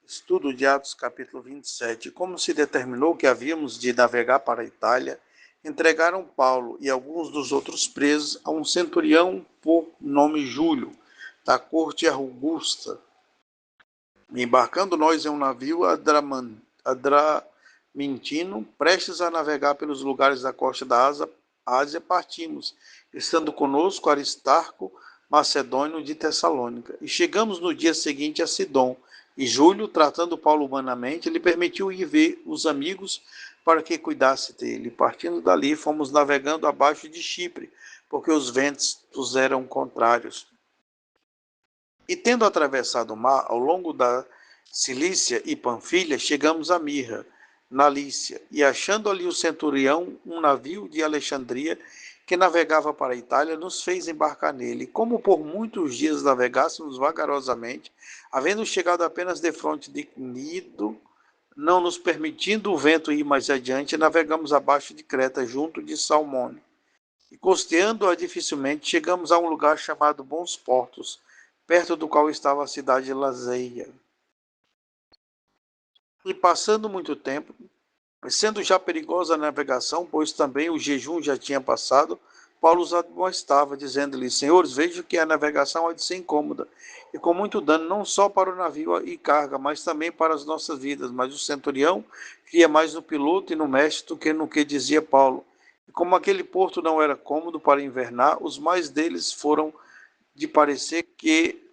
Estudo de Atos, capítulo 27. Como se determinou que havíamos de navegar para a Itália, entregaram Paulo e alguns dos outros presos a um centurião por nome Júlio, da corte augusta. Embarcando nós em um navio adramintino, prestes a navegar pelos lugares da costa da Ásia, partimos, estando conosco Aristarco, macedônio de Tessalônica. E chegamos no dia seguinte a Sidom, e Júlio, tratando Paulo humanamente, lhe permitiu ir ver os amigos para que cuidasse dele. Partindo dali, fomos navegando abaixo de Chipre, porque os ventos eram contrários. E tendo atravessado o mar ao longo da Cilícia e Panfilha, chegamos a Mirra, na Lícia, e achando ali o centurião, um navio de Alexandria, que navegava para a Itália, nos fez embarcar nele. Como por muitos dias navegássemos vagarosamente, havendo chegado apenas defronte de Cnido, não nos permitindo o vento ir mais adiante, navegamos abaixo de Creta, junto de Salmone. E costeando-a dificilmente, chegamos a um lugar chamado Bons Portos, perto do qual estava a cidade de Lazeia. E passando muito tempo, sendo já perigosa a navegação, pois também o jejum já tinha passado, Paulo os admoestava, dizendo-lhes: Senhores, vejo que a navegação há de ser incômoda, e com muito dano, não só para o navio e carga, mas também para as nossas vidas. Mas o centurião cria mais no piloto e no mestre do que no que dizia Paulo. E como aquele porto não era cômodo para invernar, os mais deles foram de parecer que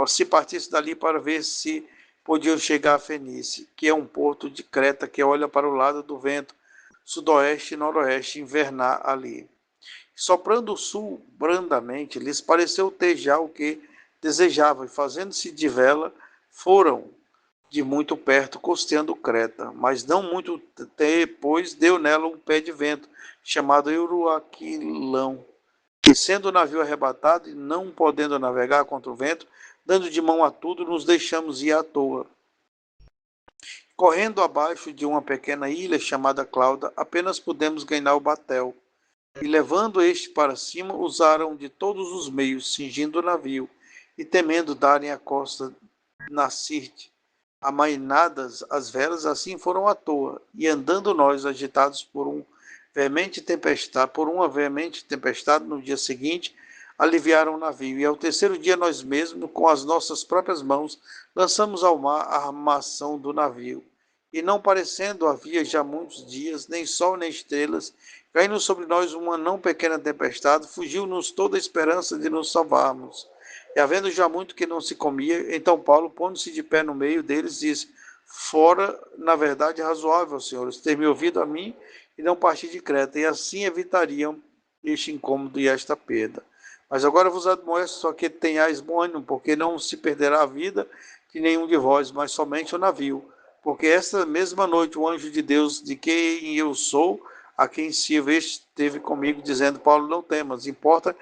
se partisse dali para ver se podiam chegar a Fenícia, que é um porto de Creta que olha para o lado do vento, sudoeste e noroeste, invernar ali. Soprando o sul brandamente, lhes pareceu ter já o que desejavam, e fazendo-se de vela, foram de muito perto, costeando Creta, mas não muito depois deu nela um pé de vento, chamado Euroaquilão, que sendo o navio arrebatado e não podendo navegar contra o vento, dando de mão a tudo, nos deixamos ir à toa. Correndo abaixo de uma pequena ilha chamada Clauda, apenas pudemos ganhar o batel. E levando este para cima, usaram de todos os meios, cingindo o navio, e temendo darem a costa na Sirte, amainadas as velas, assim foram à toa, e andando nós, agitados por uma veemente tempestade, no dia seguinte, aliviaram o navio, e ao terceiro dia nós mesmos, com as nossas próprias mãos, lançamos ao mar a armação do navio. E não parecendo havia já muitos dias, nem sol nem estrelas, caindo sobre nós uma não pequena tempestade, fugiu-nos toda a esperança de nos salvarmos. E havendo já muito que não se comia, então Paulo, pondo-se de pé no meio deles, disse: Fora, na verdade, razoável, senhores, ter me ouvido a mim e não partir de Creta, e assim evitariam este incômodo e esta perda. Mas agora vos admoesto só que tenhais bom ânimo, porque não se perderá a vida de nenhum de vós, mas somente o navio. Porque esta mesma noite o anjo de Deus, de quem eu sou, a quem sirvo, esteve comigo, dizendo: Paulo, não temas, importa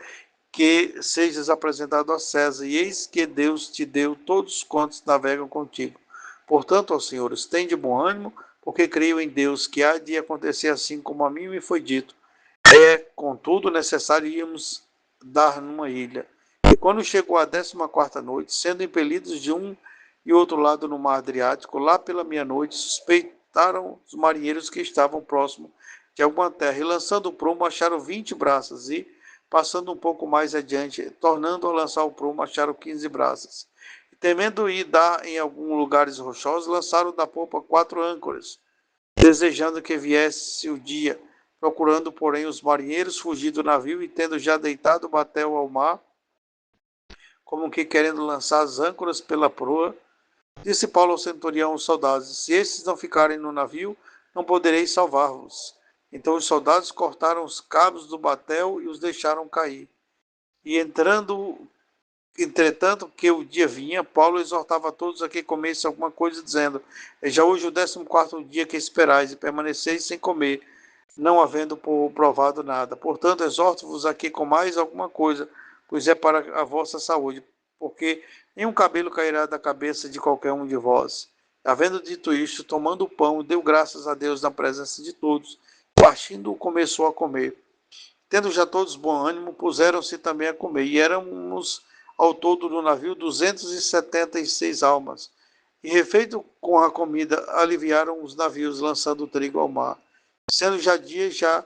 que sejas apresentado a César, e eis que Deus te deu todos quantos navegam contigo. Portanto, ó senhores, tende bom ânimo, porque creio em Deus que há de acontecer assim como a mim me foi dito. É, contudo, necessário irmos dar numa ilha. E quando chegou a 14ª noite, sendo impelidos de um e outro lado no mar Adriático, lá pela meia-noite, suspeitaram os marinheiros que estavam próximo de alguma terra, e lançando o prumo, acharam 20 braças, e, passando um pouco mais adiante, tornando a lançar o prumo, acharam 15 braças. E, temendo ir dar em alguns lugares rochosos, lançaram da popa 4 âncoras, desejando que viesse o dia, procurando, porém, os marinheiros fugir do navio, e tendo já deitado o batel ao mar, como que querendo lançar as âncoras pela proa, disse Paulo ao centurião aos soldados: Se estes não ficarem no navio, não poderei salvar-vos. Então os soldados cortaram os cabos do batel e os deixaram cair. E entretanto que o dia vinha, Paulo exortava a todos a que comessem alguma coisa, dizendo: É já hoje o 14º dia que esperais, e permaneceis sem comer, não havendo provado nada. Portanto, exorto-vos a que comais alguma coisa, pois é para a vossa saúde, porque nenhum cabelo cairá da cabeça de qualquer um de vós. Havendo dito isto, tomando o pão, deu graças a Deus na presença de todos, partindo, começou a comer. Tendo já todos bom ânimo, puseram-se também a comer, e éramos ao todo no navio 276 almas. E refeito com a comida, aliviaram os navios, lançando o trigo ao mar. Sendo já dia, já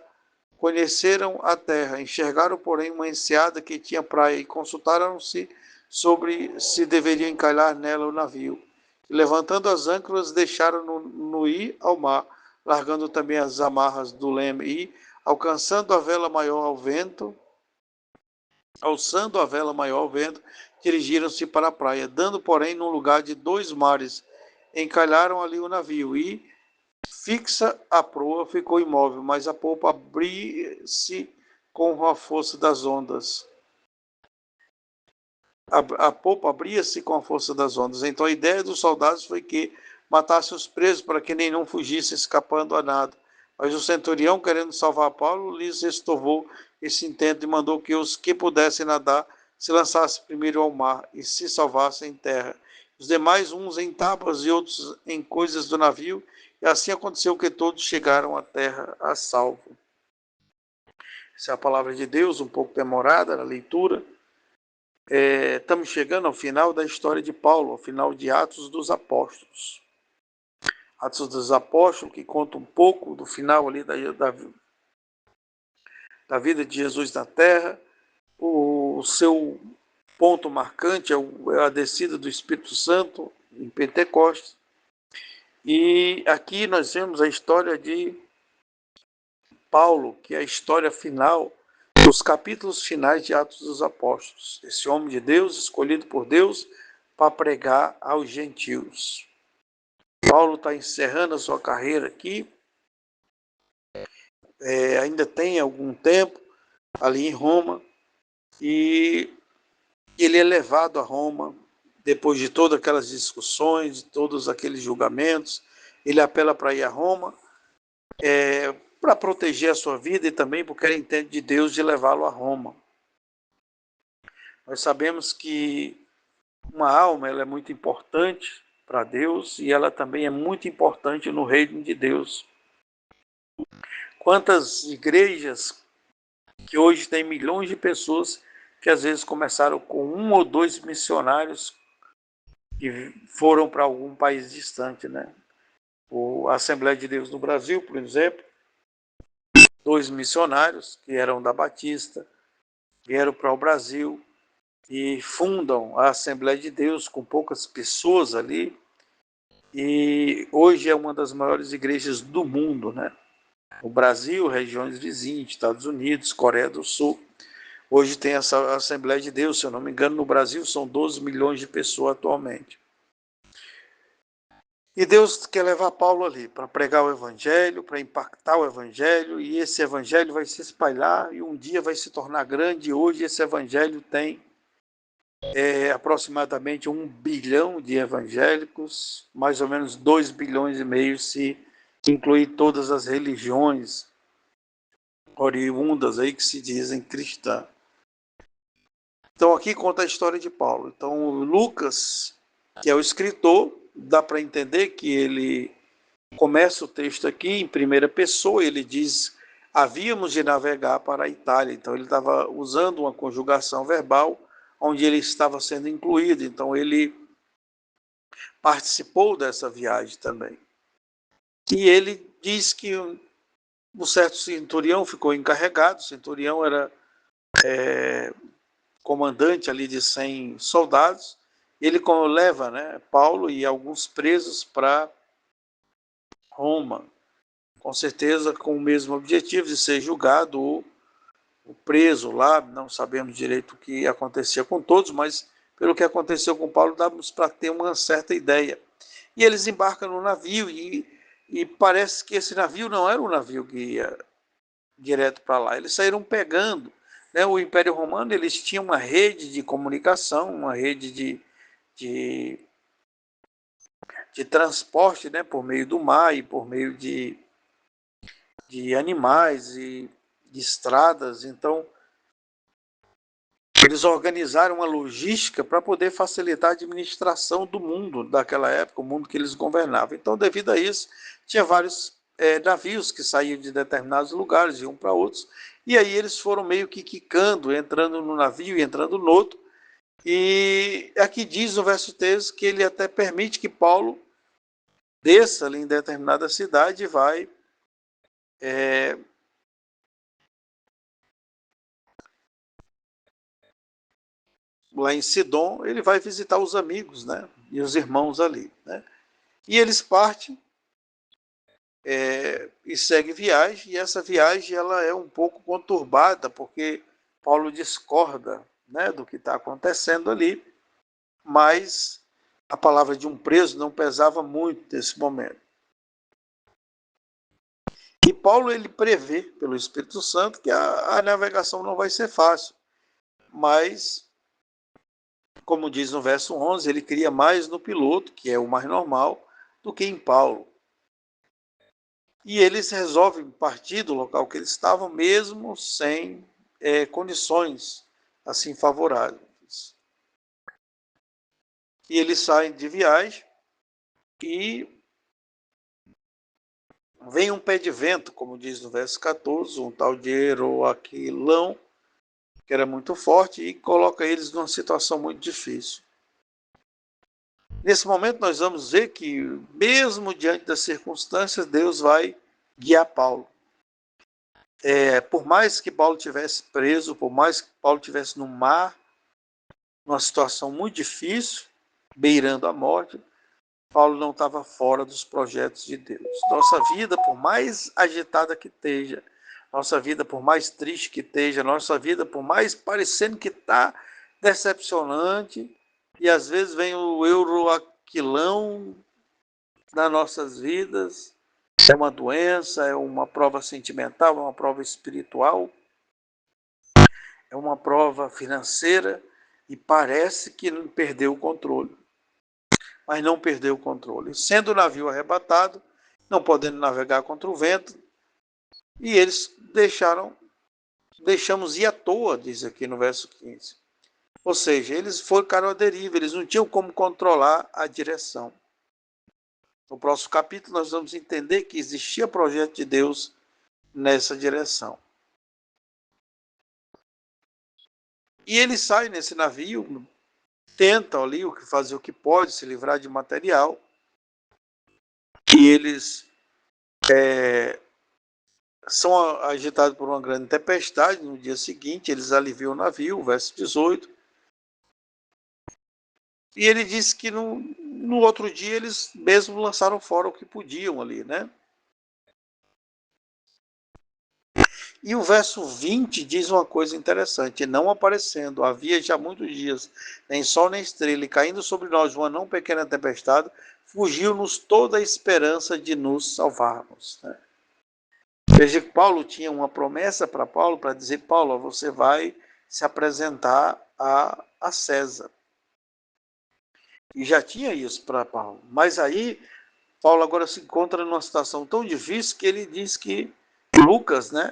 conheceram a terra, enxergaram, porém, uma enseada que tinha praia, e consultaram-se sobre se deveriam encalhar nela o navio. E, levantando as âncoras, deixaram-no ir ao mar, largando também as amarras do leme, e, alçando a vela maior ao vento, dirigiram-se para a praia, dando, porém, num lugar de 2 mares, encalharam ali o navio, e, fixa a proa, ficou imóvel, mas a polpa abria-se com a força das ondas. A polpa abria-se com a força das ondas. Então a ideia dos soldados foi que matassem os presos para que nenhum fugisse escapando a nada. Mas o centurião, querendo salvar Paulo, lhes estorvou esse intento e mandou que os que pudessem nadar se lançassem primeiro ao mar e se salvassem em terra. Os demais, uns em tábuas e outros em coisas do navio, e assim aconteceu que todos chegaram à terra a salvo. Essa é a palavra de Deus, um pouco demorada na leitura. Estamos chegando ao final da história de Paulo, ao final de Atos dos Apóstolos. Atos dos Apóstolos, que conta um pouco do final ali da vida de Jesus na terra. O seu ponto marcante é a descida do Espírito Santo em Pentecostes. E aqui nós vemos a história de Paulo, que é a história final dos capítulos finais de Atos dos Apóstolos. Esse homem de Deus, escolhido por Deus para pregar aos gentios. Paulo está encerrando a sua carreira aqui, ainda tem algum tempo ali em Roma, e ele é levado a Roma, depois de todas aquelas discussões, de todos aqueles julgamentos, ele apela para ir a Roma, para proteger a sua vida e também porque ele entende de Deus de levá-lo a Roma. Nós sabemos que uma alma ela é muito importante para Deus e ela também é muito importante no reino de Deus. Quantas igrejas que hoje tem milhões de pessoas que às vezes começaram com 1 ou 2 missionários que foram para algum país distante, né? A Assembleia de Deus no Brasil, por exemplo, 2 missionários que eram da Batista, vieram para o Brasil e fundam a Assembleia de Deus com poucas pessoas ali, e hoje é uma das maiores igrejas do mundo, né? O Brasil, regiões vizinhas, Estados Unidos, Coreia do Sul. Hoje tem essa Assembleia de Deus, se eu não me engano, no Brasil são 12 milhões de pessoas atualmente. E Deus quer levar Paulo ali para pregar o Evangelho, para impactar o Evangelho, e esse Evangelho vai se espalhar e um dia vai se tornar grande. E hoje esse Evangelho tem aproximadamente 1 bilhão de evangélicos, mais ou menos 2 bilhões e meio se incluir todas as religiões oriundas aí que se dizem cristãs. Então aqui conta a história de Paulo. Então Lucas, que é o escritor, dá para entender que ele começa o texto aqui em primeira pessoa, ele diz: havíamos de navegar para a Itália. Então ele estava usando uma conjugação verbal onde ele estava sendo incluído. Então ele participou dessa viagem também. E ele diz que um certo centurião ficou encarregado. O centurião era comandante ali de 100 soldados. Ele leva, né, Paulo e alguns presos para Roma, com certeza com o mesmo objetivo de ser julgado ou preso lá. Não sabemos direito o que acontecia com todos, mas pelo que aconteceu com Paulo, damos para ter uma certa ideia. E eles embarcam no navio, e parece que esse navio não era um navio que ia direto para lá. Eles saíram pegando, né? O Império Romano, eles tinham uma rede de comunicação, uma rede de transporte, né? Por meio do mar e por meio de animais e de estradas. Então, eles organizaram uma logística para poder facilitar a administração do mundo daquela época, o mundo que eles governavam. Então, devido a isso, tinha vários navios que saíam de determinados lugares, iam para outros, e aí eles foram meio que quicando, entrando no navio e entrando no outro, E aqui diz no verso 13 que ele até permite que Paulo desça ali em determinada cidade e vai lá em Sidom, ele vai visitar os amigos, né? E os irmãos ali, né? E eles partem e seguem viagem, e essa viagem ela é um pouco conturbada, porque Paulo discorda, né, do que está acontecendo ali, mas a palavra de um preso não pesava muito nesse momento. E Paulo ele prevê, pelo Espírito Santo, que a navegação não vai ser fácil, mas, como diz no verso 11, ele cria mais no piloto, que é o mais normal, do que em Paulo. E eles resolvem partir do local que eles estavam, mesmo sem condições assim favoráveis. E eles saem de viagem e vem um pé de vento, como diz no verso 14, um tal de Heroaquilão, que era muito forte, e coloca eles numa situação muito difícil. Nesse momento nós vamos ver que, mesmo diante das circunstâncias, Deus vai guiar Paulo. Por mais que Paulo tivesse preso, por mais que Paulo tivesse no mar, numa situação muito difícil, beirando a morte, Paulo não estava fora dos projetos de Deus. Nossa vida, por mais agitada que esteja, nossa vida, por mais triste que esteja, nossa vida, por mais parecendo que está decepcionante, e às vezes vem o euroaquilão nas nossas vidas, é uma doença, é uma prova sentimental, é uma prova espiritual, é uma prova financeira, e parece que perdeu o controle. Mas não perdeu o controle. Sendo o navio arrebatado, não podendo navegar contra o vento, e eles deixamos ir à toa, diz aqui no verso 15. Ou seja, eles foram à deriva, eles não tinham como controlar a direção. No próximo capítulo nós vamos entender que existia projeto de Deus nessa direção. E eles saem nesse navio, tentam ali fazer o que pode, se livrar de material, e eles são agitados por uma grande tempestade. No dia seguinte, eles aliviam o navio, verso 18. E ele disse que no outro dia eles mesmo lançaram fora o que podiam ali, né? E o verso 20 diz uma coisa interessante: não aparecendo, havia já muitos dias, nem sol nem estrela, e caindo sobre nós uma não pequena tempestade, fugiu-nos toda a esperança de nos salvarmos. Né? Veja que Paulo tinha uma promessa para Paulo, para dizer: Paulo, você vai se apresentar a César. E já tinha isso para Paulo. Mas aí, Paulo agora se encontra numa situação tão difícil que ele diz que Lucas, né,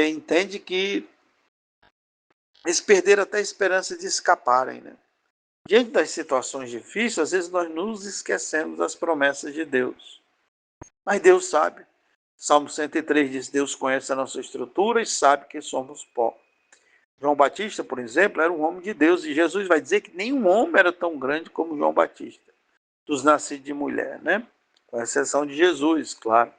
entende que eles perderam até a esperança de escaparem. Né? Diante das situações difíceis, às vezes nós nos esquecemos das promessas de Deus. Mas Deus sabe. Salmo 103 diz: Deus conhece a nossa estrutura e sabe que somos pó. João Batista, por exemplo, era um homem de Deus, e Jesus vai dizer que nenhum homem era tão grande como João Batista, dos nascidos de mulher, né? Com exceção de Jesus, claro.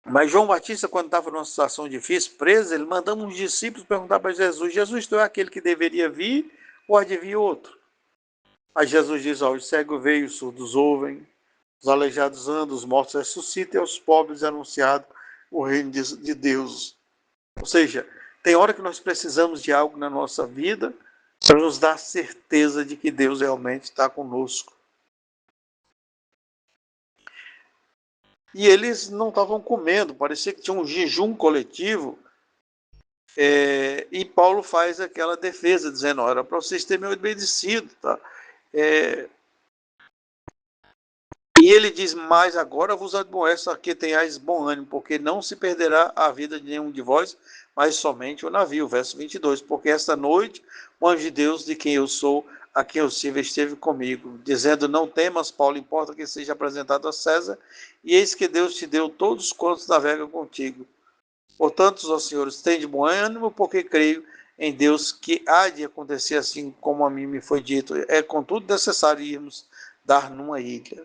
Mas João Batista, quando estava numa situação difícil, preso, ele mandou uns discípulos perguntar para Jesus: Jesus, tu é aquele que deveria vir ou há de vir outro? Aí Jesus diz: os cegos veem, os surdos ouvem, os aleijados andam, os mortos ressuscitam, e aos pobres é anunciado o reino de Deus. Ou seja, tem hora que nós precisamos de algo na nossa vida para nos dar certeza de que Deus realmente está conosco. E eles não estavam comendo, parecia que tinha um jejum coletivo. E Paulo faz aquela defesa, dizendo: era para vocês terem me obedecido. Tá? E ele diz: mas agora vos admoesto a que tenhais bom ânimo, porque não se perderá a vida de nenhum de vós, mas somente o navio. Verso 22. Porque esta noite o anjo de Deus, de quem eu sou, a quem eu sirvo, esteve comigo, dizendo: não temas, Paulo, importa que seja apresentado a César, e eis que Deus te deu todos quantos navegam contigo. Portanto, ó senhores, tende bom ânimo, porque creio em Deus que há de acontecer assim como a mim me foi dito. É contudo necessário irmos dar numa ilha.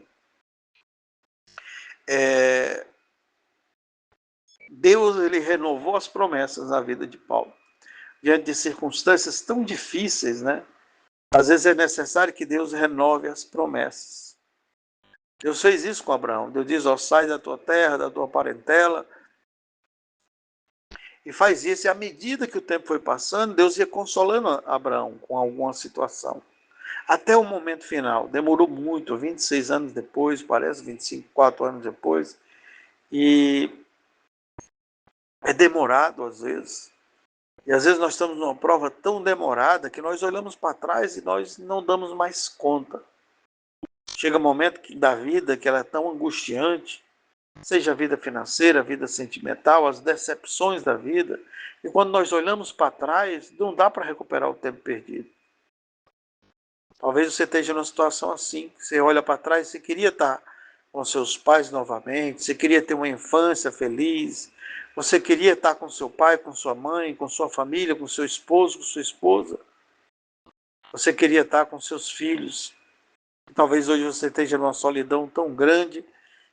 Deus ele renovou as promessas na vida de Paulo. Diante de circunstâncias tão difíceis, né? Às vezes é necessário que Deus renove as promessas. Deus fez isso com Abraão. Deus diz, ó, sai da tua terra, da tua parentela, e faz isso. E à medida que o tempo foi passando, Deus ia consolando Abraão com alguma situação. Até o momento final. Demorou muito, 26 anos depois, parece, 25, 4 anos depois. E é demorado às vezes. E às vezes nós estamos numa prova tão demorada que nós olhamos para trás e nós não damos mais conta. Chega um momento da vida que ela é tão angustiante, seja a vida financeira, a vida sentimental, as decepções da vida, e quando nós olhamos para trás, não dá para recuperar o tempo perdido. Talvez você esteja numa situação assim, que você olha para trás e você queria estar com seus pais novamente, você queria ter uma infância feliz, você queria estar com seu pai, com sua mãe, com sua família, com seu esposo, com sua esposa. Você queria estar com seus filhos. Talvez hoje você esteja numa solidão tão grande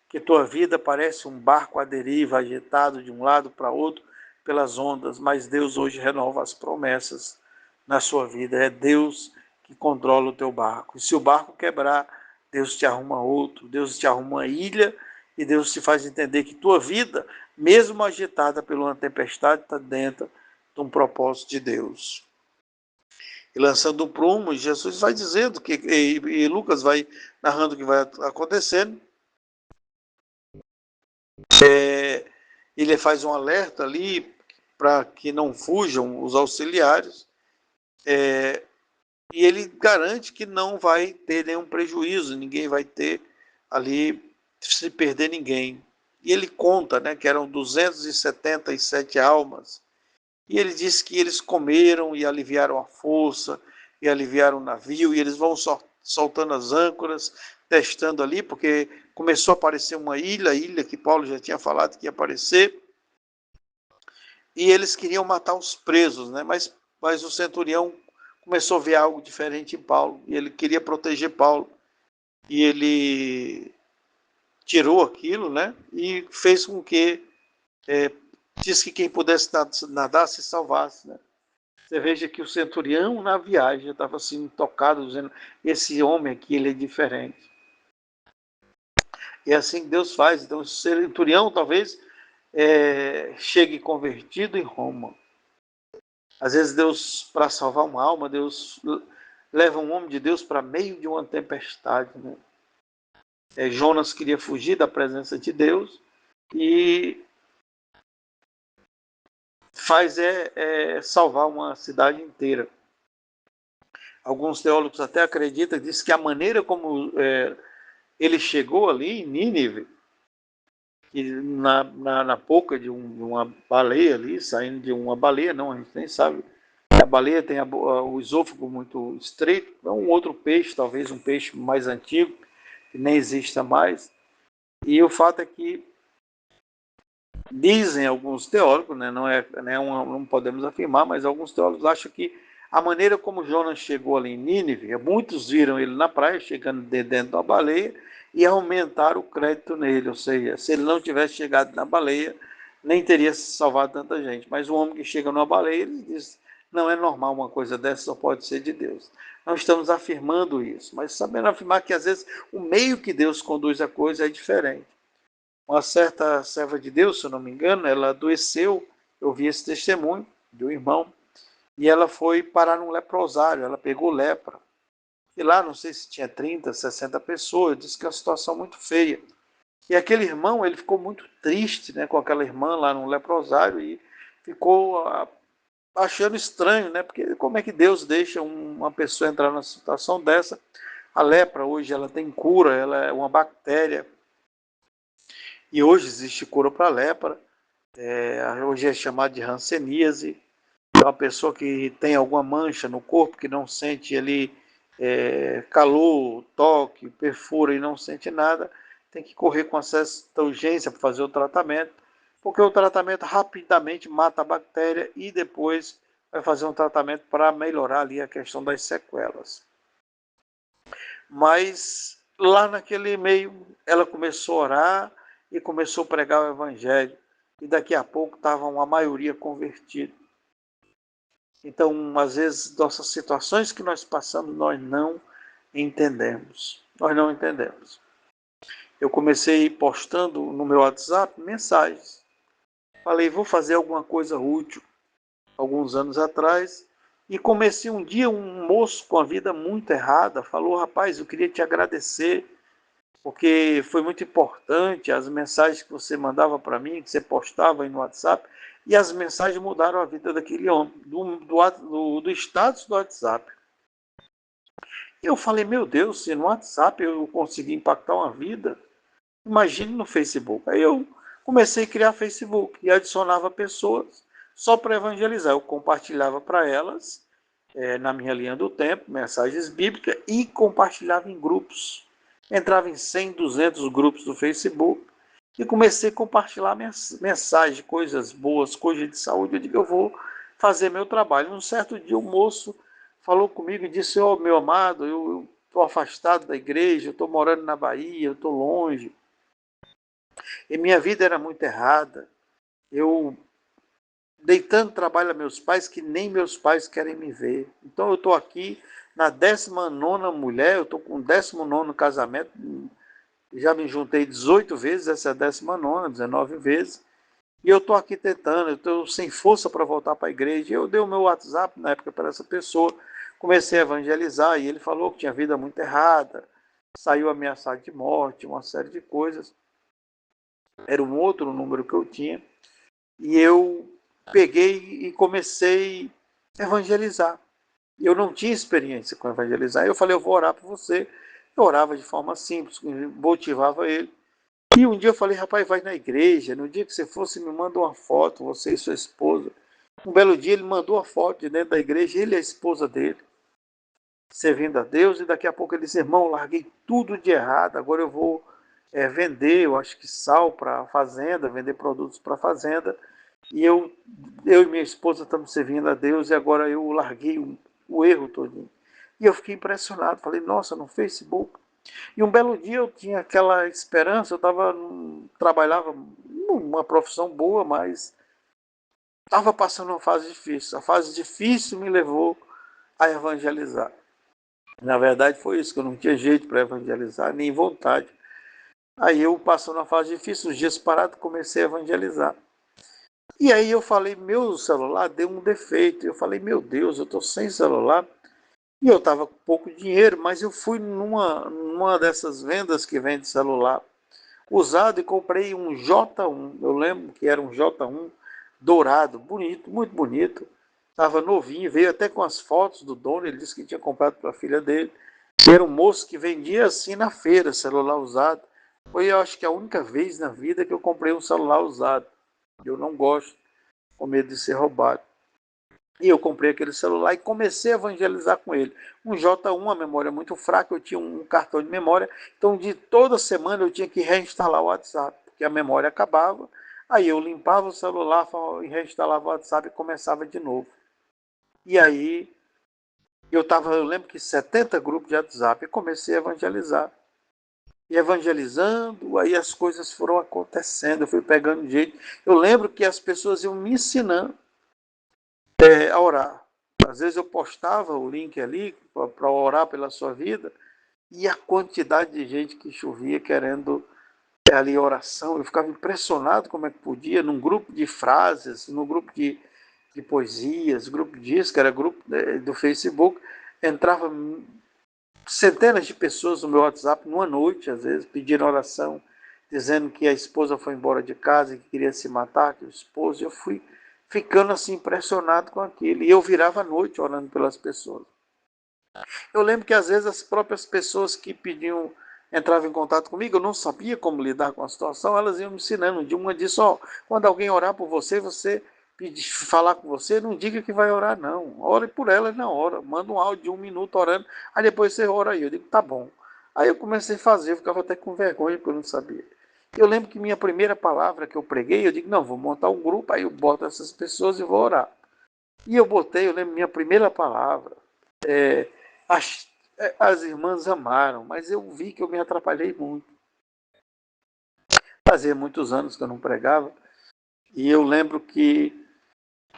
que tua vida parece um barco à deriva, agitado de um lado para outro pelas ondas, mas Deus hoje renova as promessas na sua vida. É Deus que controla o teu barco. E se o barco quebrar, Deus te arruma outro, Deus te arruma uma ilha e Deus te faz entender que tua vida, mesmo agitada por uma tempestade, está dentro de um propósito de Deus. E lançando o prumo, Jesus vai dizendo, e Lucas vai narrando o que vai acontecendo. Ele faz um alerta ali para que não fujam os auxiliares, e ele garante que não vai ter nenhum prejuízo, ninguém vai ter ali, se perder ninguém. E ele conta, né, que eram 277 almas, e ele diz que eles comeram e aliviaram a força, e aliviaram o navio, e eles vão soltando as âncoras, testando ali, porque começou a aparecer uma ilha, a ilha que Paulo já tinha falado que ia aparecer, e eles queriam matar os presos, né? Mas o centurião começou a ver algo diferente em Paulo, e ele queria proteger Paulo, e ele tirou aquilo, né? E fez com que, diz que quem pudesse nadar se salvasse, né? Você veja que o centurião na viagem estava assim tocado, dizendo, esse homem aqui, ele é diferente. E é assim que Deus faz. Então o centurião talvez chegue convertido em Roma. Às vezes Deus, para salvar uma alma, Deus leva um homem de Deus para meio de uma tempestade, né? Jonas queria fugir da presença de Deus e faz salvar uma cidade inteira. Alguns teólogos até acreditam, diz que a maneira como ele chegou ali em Nínive, que na boca de uma baleia ali, saindo de uma baleia, não, a gente nem sabe. A baleia tem o esôfago muito estreito, é um outro peixe, talvez um peixe mais antigo, que nem exista mais. E o fato é que dizem alguns teólogos, né, não podemos afirmar, mas alguns teólogos acham que a maneira como Jonas chegou ali em Nínive, muitos viram ele na praia, chegando dentro da baleia, e aumentaram o crédito nele, ou seja, se ele não tivesse chegado na baleia, nem teria salvado tanta gente. Mas o homem que chega numa baleia, ele diz, não é normal uma coisa dessa, só pode ser de Deus. Não estamos afirmando isso, mas sabendo afirmar que às vezes o meio que Deus conduz a coisa é diferente. Uma certa serva de Deus, se eu não me engano, ela adoeceu, eu vi esse testemunho de um irmão, e ela foi parar num leprosário, ela pegou lepra. E lá, não sei se tinha 30, 60 pessoas, disse que é uma situação muito feia. E aquele irmão, ele ficou muito triste, né, com aquela irmã lá no leprosário e ficou achando estranho, né, porque como é que Deus deixa uma pessoa entrar numa situação dessa? A lepra hoje ela tem cura, ela é uma bactéria. E hoje existe cura para a lepra. Hoje é chamado de hanseníase. É uma pessoa que tem alguma mancha no corpo, que não sente ali calor, toque, perfura e não sente nada, tem que correr com acesso de urgência para fazer o tratamento, porque o tratamento rapidamente mata a bactéria e depois vai fazer um tratamento para melhorar ali a questão das sequelas. Mas lá naquele meio, ela começou a orar e começou a pregar o evangelho. E daqui a pouco estava uma maioria convertida. Então, às vezes, nossas situações que nós passamos, nós não entendemos. Nós não entendemos. Eu comecei postando no meu WhatsApp mensagens. Falei, vou fazer alguma coisa útil, alguns anos atrás. E comecei um dia, um moço com a vida muito errada, falou, rapaz, eu queria te agradecer, porque foi muito importante as mensagens que você mandava para mim, que você postava aí no WhatsApp, e as mensagens mudaram a vida daquele homem, do status do WhatsApp. Eu falei, meu Deus, se no WhatsApp eu consegui impactar uma vida, imagine no Facebook. Aí eu comecei a criar Facebook e adicionava pessoas só para evangelizar. Eu compartilhava para elas, na minha linha do tempo, mensagens bíblicas e compartilhava em grupos. Entrava em 100, 200 grupos do Facebook e comecei a compartilhar mensagens, coisas boas, coisas de saúde. Eu digo, eu vou fazer meu trabalho. Um certo dia o moço falou comigo e disse, ó, meu amado, eu estou afastado da igreja, eu estou morando na Bahia, eu estou longe. E minha vida era muito errada. Eu dei tanto trabalho a meus pais que nem meus pais querem me ver. Então eu estou aqui na 19ª mulher, eu estou com o 19º casamento, já me juntei 18 vezes, essa é a 19ª, 19 vezes, e eu estou aqui tentando, eu estou sem força para voltar para a igreja. Eu dei o meu WhatsApp na época para essa pessoa, comecei a evangelizar, e ele falou que tinha vida muito errada, saiu ameaçado de morte, uma série de coisas. Era um outro número que eu tinha, e eu peguei e comecei a evangelizar. Eu não tinha experiência com evangelizar. Eu falei, eu vou orar por você. Eu orava de forma simples, motivava ele. E um dia eu falei, rapaz, vai na igreja. No dia que você for, você me manda uma foto, você e sua esposa. Um belo dia ele mandou a foto de dentro da igreja, ele e a esposa dele, servindo a Deus. E daqui a pouco ele disse, irmão, larguei tudo de errado, agora eu vou vender, eu acho que sal para a fazenda, vender produtos para a fazenda. E eu e minha esposa estamos servindo a Deus e agora eu larguei o erro todinho. E eu fiquei impressionado, falei, nossa, no Facebook. E um belo dia eu tinha aquela esperança, trabalhava numa profissão boa, mas estava passando uma fase difícil. A fase difícil me levou a evangelizar. Na verdade foi isso, que eu não tinha jeito para evangelizar, nem vontade. Aí eu, passando uma fase difícil, uns dias parados, comecei a evangelizar. E aí eu falei, meu celular deu um defeito. Eu falei, meu Deus, eu estou sem celular. E eu estava com pouco dinheiro, mas eu fui numa dessas vendas que vende celular usado e comprei um J1. Eu lembro que era um J1 dourado, bonito, muito bonito. Estava novinho, veio até com as fotos do dono, ele disse que tinha comprado para a filha dele. Era um moço que vendia assim na feira, celular usado. Foi, eu acho que a única vez na vida que eu comprei um celular usado. Eu não gosto, com medo de ser roubado. E eu comprei aquele celular e comecei a evangelizar com ele. Um J1, a memória muito fraca, eu tinha um cartão de memória, então de toda semana eu tinha que reinstalar o WhatsApp, porque a memória acabava, aí eu limpava o celular e reinstalava o WhatsApp e começava de novo. E aí eu lembro que 70 grupos de WhatsApp e comecei a evangelizar. E evangelizando, aí as coisas foram acontecendo, eu fui pegando jeito. Eu lembro que as pessoas iam me ensinando a orar. Às vezes eu postava o link ali para orar pela sua vida e a quantidade de gente que chovia querendo ali oração. Eu ficava impressionado como é que podia, num grupo de frases, num grupo de poesias, grupo disso, que era grupo do Facebook, entrava centenas de pessoas no meu WhatsApp numa noite, às vezes, pedindo oração, dizendo que a esposa foi embora de casa e que queria se matar, que o esposo. Eu fui ficando assim impressionado com aquilo. E eu virava à noite orando pelas pessoas. Eu lembro que às vezes as próprias pessoas que pediam, entravam em contato comigo, eu não sabia como lidar com a situação, elas iam me ensinando. De uma disse, ó, quando alguém orar por você, você pedir, falar com você, não diga que vai orar, não. Ore por ela na hora. Manda um áudio de 1 minuto orando, aí depois você ora aí. Eu digo, tá bom. Aí eu comecei a fazer, eu ficava até com vergonha, porque eu não sabia. Eu lembro que minha primeira palavra que eu preguei, eu digo, não, vou montar um grupo, aí eu boto essas pessoas e vou orar. E eu lembro, minha primeira palavra, é, as, as irmãs amaram, mas eu vi que eu me atrapalhei muito. Fazia muitos anos que eu não pregava, e eu lembro que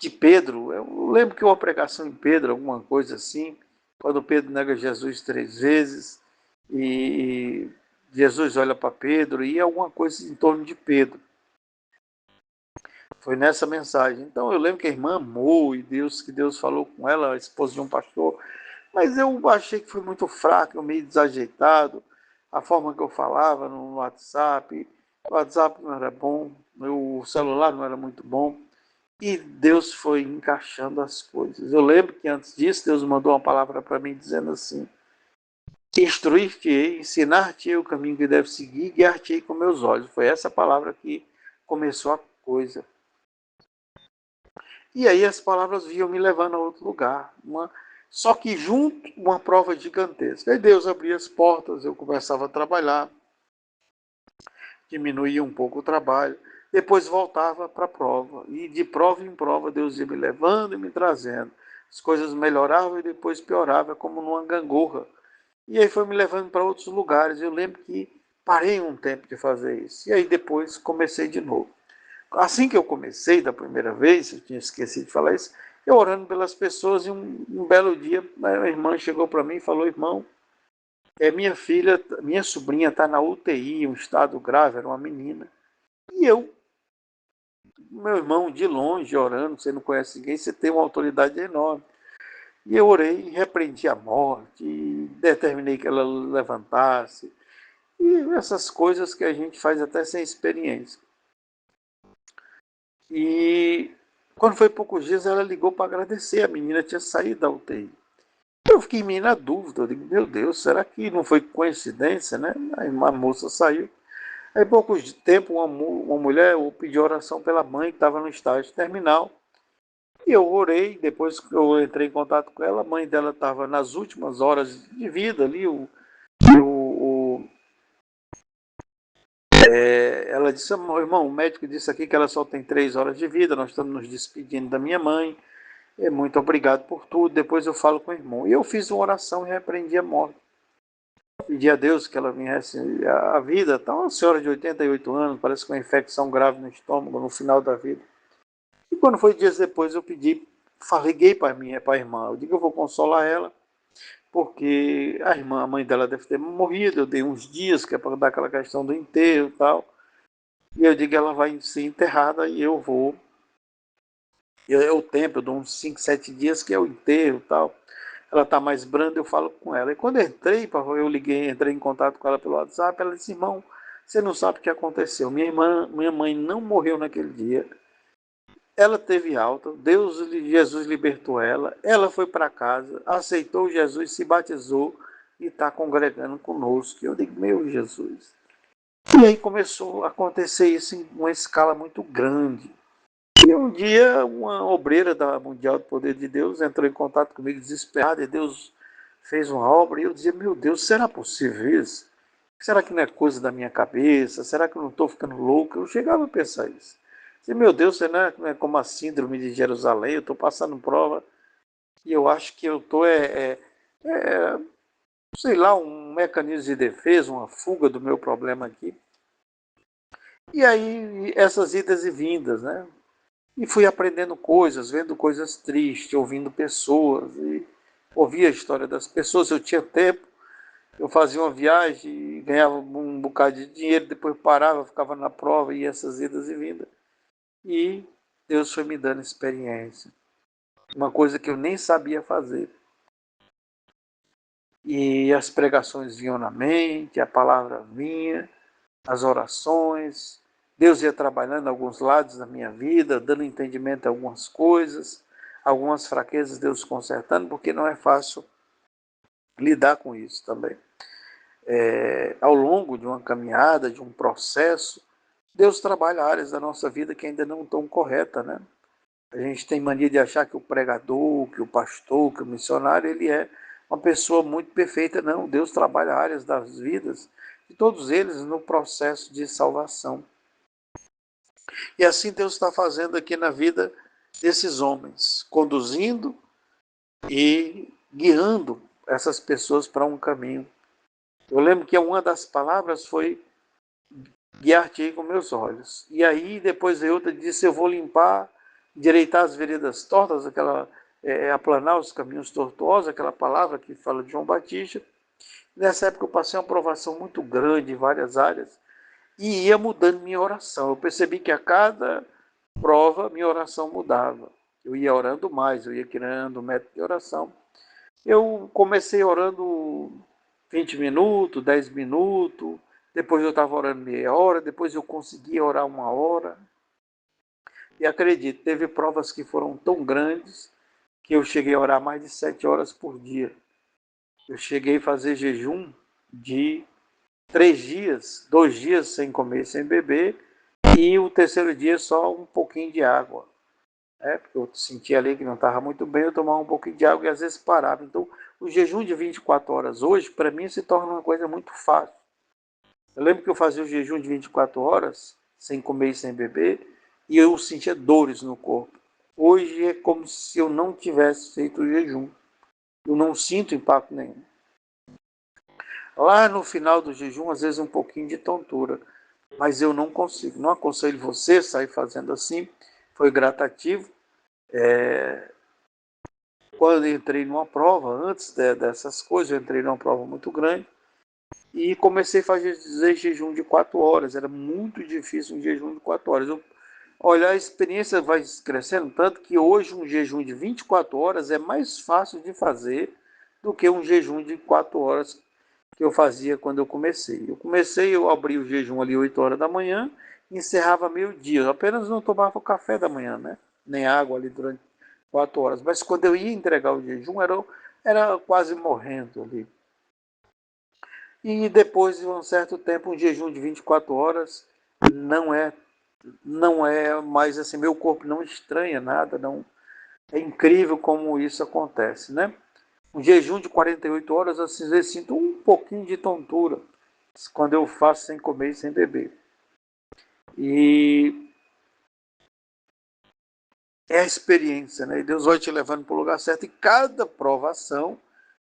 de Pedro, eu lembro que uma pregação em Pedro, alguma coisa assim, quando Pedro nega Jesus 3 vezes, e Jesus olha para Pedro, e alguma coisa em torno de Pedro. Foi nessa mensagem. Então eu lembro que a irmã amou, e que Deus falou com ela, a esposa de um pastor, mas eu achei que foi muito fraco, meio desajeitado, a forma que eu falava no WhatsApp. O WhatsApp não era bom, o celular não era muito bom. E Deus foi encaixando as coisas. Eu lembro que antes disso, Deus mandou uma palavra para mim dizendo assim: instruir-te-ei, ensinar-te-ei o caminho que deve seguir, guiar-te-ei com meus olhos. Foi essa palavra que começou a coisa. E aí as palavras vinham me levando a outro lugar. Só que junto, uma prova gigantesca. Aí Deus abria as portas, eu começava a trabalhar, diminuía um pouco o trabalho, depois voltava para a prova. E de prova em prova, Deus ia me levando e me trazendo. As coisas melhoravam e depois pioravam, como numa gangorra. E aí foi me levando para outros lugares. Eu lembro que parei um tempo de fazer isso. E aí depois comecei de novo. Assim que eu comecei da primeira vez, eu tinha esquecido de falar isso, eu orando pelas pessoas, e um belo dia, a irmã chegou para mim e falou: irmão, minha filha, minha sobrinha está na UTI, um estado grave, era uma menina. E eu, meu irmão, de longe, orando, você não conhece ninguém, você tem uma autoridade enorme. E eu orei e repreendi a morte, e determinei que ela levantasse, e essas coisas que a gente faz até sem experiência. E quando foi poucos dias, ela ligou para agradecer, a menina tinha saído da UTI. Eu fiquei meio na dúvida, eu digo, meu Deus, será que não foi coincidência, né? Aí uma moça saiu. Aí, pouco de tempo, uma mulher pediu oração pela mãe que estava no estágio terminal. E eu orei, depois que eu entrei em contato com ela, a mãe dela estava nas últimas horas de vida ali. Ela disse: irmão, o médico disse aqui que ela só tem 3 horas de vida, nós estamos nos despedindo da minha mãe. Muito obrigado por tudo, depois eu falo com o irmão. E eu fiz uma oração e repreendi a morte. Pedi a Deus que ela viesse à vida. Está uma senhora de 88 anos, parece com uma infecção grave no estômago no final da vida. E quando foi dias depois, eu pedi, liguei para a irmã. Eu digo que eu vou consolar ela, porque a mãe dela deve ter morrido. Eu dei uns dias, que é para dar aquela questão do enterro e tal. E eu digo que ela vai ser enterrada e eu vou. É o tempo, eu dou uns 5, 7 dias que é o enterro e tal. Ela está mais branda, eu falo com ela. E quando eu entrei, entrei em contato com ela pelo WhatsApp, ela disse: irmão, você não sabe o que aconteceu. Minha mãe não morreu naquele dia. Ela teve alta, Jesus libertou ela, ela foi para casa, aceitou Jesus, se batizou e está congregando conosco. Eu digo, meu Jesus. E aí começou a acontecer isso em uma escala muito grande. E um dia, uma obreira da Mundial do Poder de Deus entrou em contato comigo desesperada, e Deus fez uma obra, e eu dizia, meu Deus, será possível isso? Será que não é coisa da minha cabeça? Será que eu não estou ficando louco? Eu chegava a pensar isso. Dizia, meu Deus, não é como a síndrome de Jerusalém, eu estou passando prova, e eu acho que eu estou, sei lá, um mecanismo de defesa, uma fuga do meu problema aqui. E aí, essas idas e vindas, né? E fui aprendendo coisas, vendo coisas tristes, ouvindo pessoas, e ouvia a história das pessoas. Eu tinha tempo, eu fazia uma viagem, ganhava um bocado de dinheiro, depois parava, ficava na prova, e essas idas e vindas. E Deus foi me dando experiência, uma coisa que eu nem sabia fazer. E as pregações vinham na mente, a palavra vinha, as orações. Deus ia trabalhando alguns lados da minha vida, dando entendimento a algumas coisas, algumas fraquezas Deus consertando, porque não é fácil lidar com isso também. Ao longo de uma caminhada, de um processo, Deus trabalha áreas da nossa vida que ainda não estão corretas, né? A gente tem mania de achar que o pregador, que o pastor, que o missionário, ele é uma pessoa muito perfeita. Não, Deus trabalha áreas das vidas de todos eles no processo de salvação. E assim Deus está fazendo aqui na vida desses homens, conduzindo e guiando essas pessoas para um caminho. Eu lembro que uma das palavras foi guiar-te com meus olhos. E aí depois a outra disse, eu vou limpar, endireitar as veredas tortas, aplanar os caminhos tortuosos, aquela palavra que fala de João Batista. Nessa época eu passei uma provação muito grande em várias áreas e ia mudando minha oração. Eu percebi que a cada prova minha oração mudava. Eu ia orando mais, eu ia criando um método de oração. Eu comecei orando 20 minutos, 10 minutos, depois eu estava orando meia hora, depois eu consegui orar uma hora. E acredito, teve provas que foram tão grandes que eu cheguei a orar mais de 7 horas por dia. Eu cheguei a fazer jejum de 3 dias, 2 dias sem comer, sem beber, e o terceiro dia só um pouquinho de água. Porque eu sentia ali que não estava muito bem, eu tomava um pouquinho de água e às vezes parava. Então, o jejum de 24 horas hoje, para mim, se torna uma coisa muito fácil. Eu lembro que eu fazia o jejum de 24 horas, sem comer e sem beber, e eu sentia dores no corpo. Hoje é como se eu não tivesse feito o jejum. Eu não sinto impacto nenhum. Lá no final do jejum, às vezes um pouquinho de tontura, mas eu não consigo. Não aconselho você a sair fazendo assim. Foi gradativo. Quando eu entrei numa prova, antes dessas coisas, eu entrei numa prova muito grande e comecei a fazer jejum de 4 horas. Era muito difícil um jejum de 4 horas. Olha, a experiência vai crescendo tanto que hoje um jejum de 24 horas é mais fácil de fazer do que um jejum de 4 horas que eu fazia quando eu comecei. Eu abri o jejum ali 8 horas da manhã e encerrava meio-dia. Eu apenas não tomava café da manhã, né? Nem água ali durante 4 horas. Mas quando eu ia entregar o jejum, era quase morrendo ali. E depois de um certo tempo, um jejum de 24 horas não é não é mais assim, meu corpo não estranha nada, não. É incrível como isso acontece, né? Um jejum de 48 horas, às vezes sinto um pouquinho de tontura quando eu faço sem comer e sem beber. E é a experiência, né? E Deus vai te levando para o lugar certo. E cada provação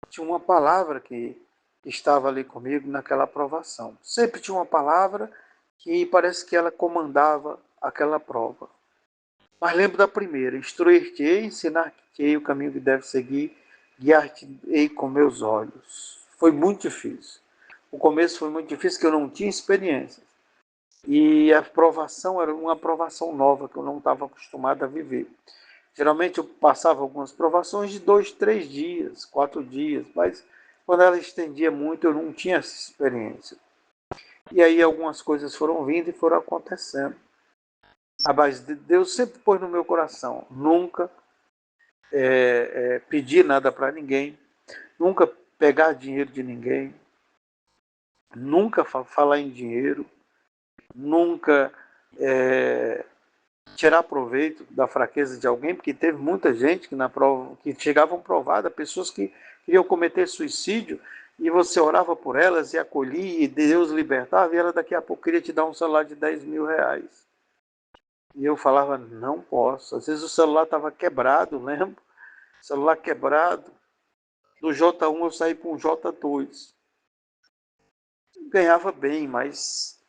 tinha uma palavra que estava ali comigo naquela provação. Sempre tinha uma palavra que parece que ela comandava aquela prova. Mas lembro da primeira: instruir-te-ei, ensinar-te-ei o caminho que deve seguir, guiar-te-ei com meus olhos. Foi muito difícil. O começo foi muito difícil, porque eu não tinha experiência. E a aprovação era uma aprovação nova, que eu não estava acostumado a viver. Geralmente eu passava algumas provações de 2, 3 dias, 4 dias, mas quando ela estendia muito eu não tinha essa experiência. E aí algumas coisas foram vindo e foram acontecendo. Mas Deus sempre pôs no meu coração, nunca pedir nada para ninguém, nunca pegar dinheiro de ninguém, nunca falar em dinheiro, nunca tirar proveito da fraqueza de alguém, porque teve muita gente que na prova que chegavam provada, pessoas que queriam cometer suicídio e você orava por elas e acolhia e Deus libertava e ela daqui a pouco queria te dar um celular de 10 mil reais. E eu falava, não posso. Às vezes o celular estava quebrado, lembro? Celular quebrado. Do J1 eu saí para um J2. Ganhava bem, mas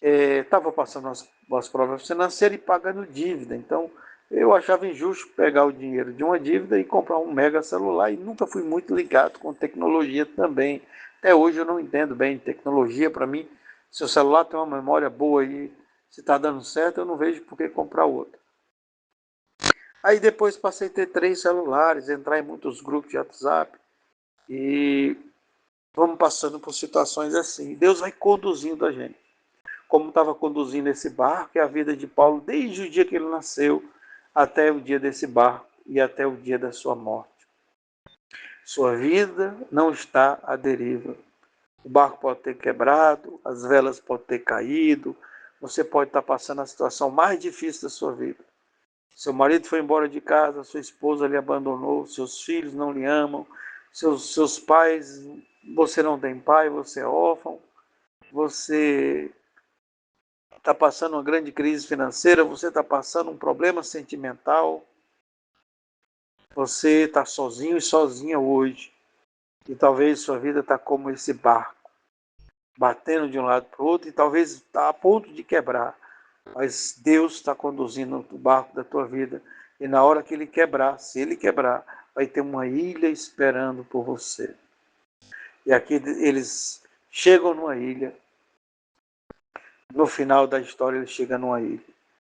estava passando as provas financeiras e pagando dívida. Então, eu achava injusto pegar o dinheiro de uma dívida e comprar um mega celular. E nunca fui muito ligado com tecnologia também. Até hoje eu não entendo bem tecnologia. Para mim, se o celular tem uma memória boa e se está dando certo, eu não vejo por que comprar outro. Aí depois passei a ter 3 celulares, entrar em muitos grupos de WhatsApp. E vamos passando por situações assim. Deus vai conduzindo a gente. Como estava conduzindo esse barco, é a vida de Paulo desde o dia que ele nasceu até o dia desse barco e até o dia da sua morte. Sua vida não está à deriva. O barco pode ter quebrado, as velas podem ter caído, você pode estar passando a situação mais difícil da sua vida. Seu marido foi embora de casa, sua esposa lhe abandonou, seus filhos não lhe amam, seus pais, você não tem pai, você é órfão, você está passando uma grande crise financeira, você está passando um problema sentimental, Você está sozinho e sozinha hoje. E talvez sua vida está como esse barco, batendo de um lado para o outro e talvez está a ponto de quebrar. Mas Deus está conduzindo o barco da tua vida. E na hora que ele quebrar, se ele quebrar, vai ter uma ilha esperando por você. E aqui eles chegam numa ilha. No final da história ele chega numa ilha.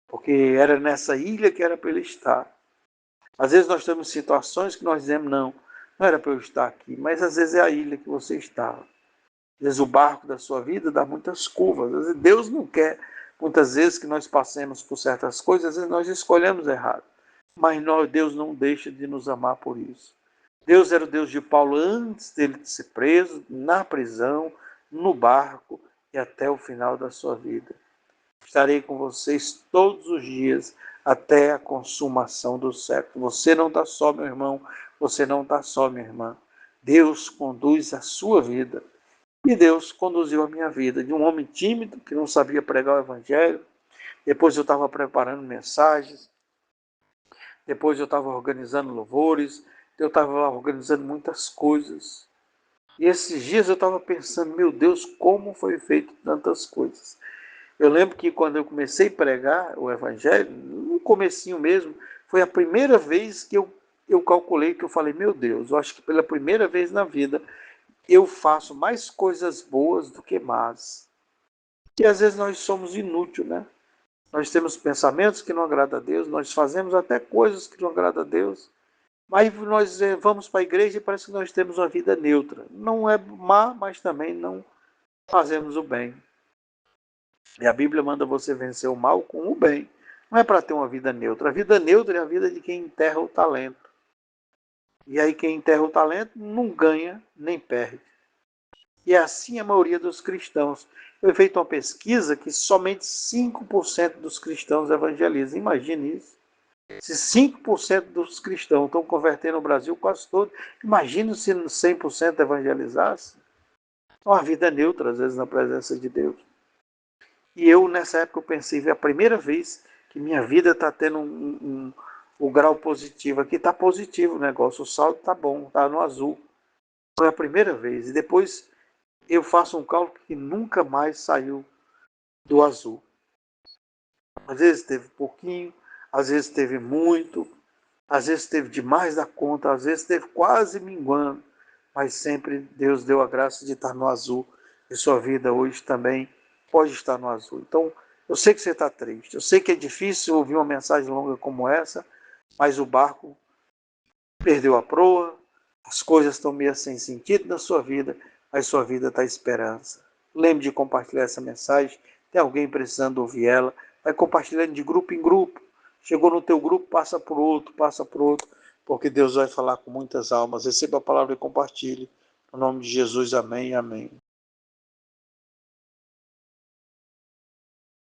Porque era nessa ilha que era para ele estar. Às vezes nós temos situações que nós dizemos, não era para eu estar aqui. Mas às vezes é a ilha que você estava. Às vezes o barco da sua vida dá muitas curvas. Às vezes Deus não quer, muitas vezes, que nós passemos por certas coisas. Às vezes nós escolhemos errado. Mas Deus não deixa de nos amar por isso. Deus era o Deus de Paulo antes dele ser preso, na prisão, no barco e até o final da sua vida. Estarei com vocês todos os dias até a consumação do século. Você não está só, meu irmão. Você não está só, minha irmã. Deus conduz a sua vida. E Deus conduziu a minha vida de um homem tímido que não sabia pregar o evangelho. Depois eu estava preparando mensagens. Depois eu estava organizando louvores. Eu estava organizando muitas coisas. E esses dias eu estava pensando, meu Deus, como foi feito tantas coisas. Eu lembro que quando eu comecei a pregar o evangelho, no comecinho mesmo, foi a primeira vez que eu calculei, que eu falei, meu Deus, eu acho que pela primeira vez na vida eu faço mais coisas boas do que más. E às vezes nós somos inúteis, né? Nós temos pensamentos que não agradam a Deus, nós fazemos até coisas que não agradam a Deus, mas nós vamos para a igreja e parece que nós temos uma vida neutra. Não é má, mas também não fazemos o bem. E a Bíblia manda você vencer o mal com o bem. Não é para ter uma vida neutra. A vida neutra é a vida de quem enterra o talento. E aí quem enterra o talento não ganha nem perde. E é assim a maioria dos cristãos. Foi feita uma pesquisa que somente 5% dos cristãos evangelizam. Imagine isso. Se 5% dos cristãos estão convertendo o Brasil quase todo, imagine se 100% evangelizasse. Uma vida neutra, às vezes, na presença de Deus. E eu, nessa época, eu pensei, é a primeira vez que minha vida está tendo um grau positivo. Aqui está positivo o negócio, o saldo está bom, está no azul. Foi a primeira vez. E depois eu faço um cálculo que nunca mais saiu do azul. Às vezes teve pouquinho, às vezes teve muito, às vezes teve demais da conta, às vezes teve quase minguando. Mas sempre Deus deu a graça de estar no azul. E sua vida hoje também pode estar no azul. Então, eu sei que você está triste. Eu sei que é difícil ouvir uma mensagem longa como essa, mas o barco perdeu a proa, as coisas estão meio sem sentido na sua vida, mas sua vida está esperança. Lembre de compartilhar essa mensagem. Tem alguém precisando ouvir ela. Vai compartilhando de grupo em grupo. Chegou no teu grupo, passa por outro, porque Deus vai falar com muitas almas. Receba a palavra e compartilhe. No nome de Jesus, amém e amém.